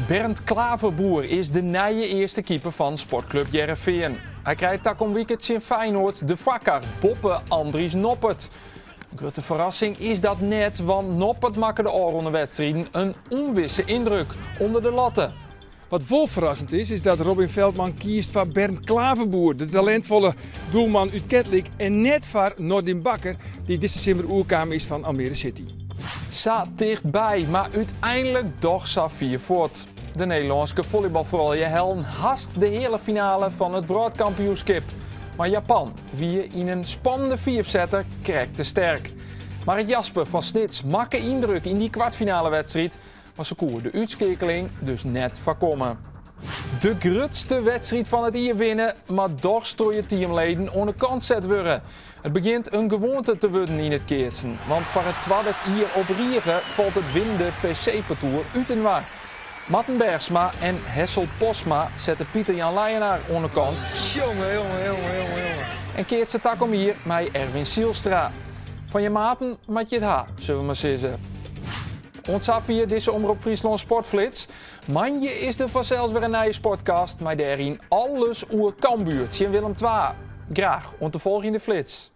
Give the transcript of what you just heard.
Bernd Klaverboer is de nieuwe eerste keeper van Sportclub Heerenveen. Hij krijgt tak om weekend in Feyenoord de vakker Boppe Andries Noppert. Een grote verrassing is dat net, want Noppert maakte de aanronde wedstrijden een onwisse indruk onder de latten. Wat vol verrassend is dat Robin Veldman kiest voor Bernd Klaverboer, de talentvolle doelman uit Ketlik, en net voor Nordin Bakker, die dit december oerkamer is van Almere City. Zat dichtbij, maar uiteindelijk toch Safir voort. De Nederlandse volleybalvrouwen helden haast de hele finale van het wereldkampioenschap. Maar Japan, wie in een spannende vierzetter, kreeg te sterk. Maar het Jasper van Snits maakte indruk in die kwartfinale wedstrijd, maar ze koer de uitschakeling dus net voorkomen. De grootste wedstrijd van het jaar winnen, maar toch strooien teamleden onder kant zet worden. Het begint een gewoonte te worden in het keertsen, want voor het tweede jaar op rieren valt het winnende PC-parcours uit en waar. Matten Bergsma en Hessel Posma zetten Pieter-Jan Leijenaar onderkant. Jongen. En keert ze tak om hier met Erwin Sielstra. Van je maten met je het haar, zullen we maar zeggen. Ontzaf hier deze Omroep Friesland Sportflits. Manje is er vanzelfs weer een nieuwe sportcast, maar daarin alles oer Cambuur, Tjen Willem II. Graag, om te volgen in de flits.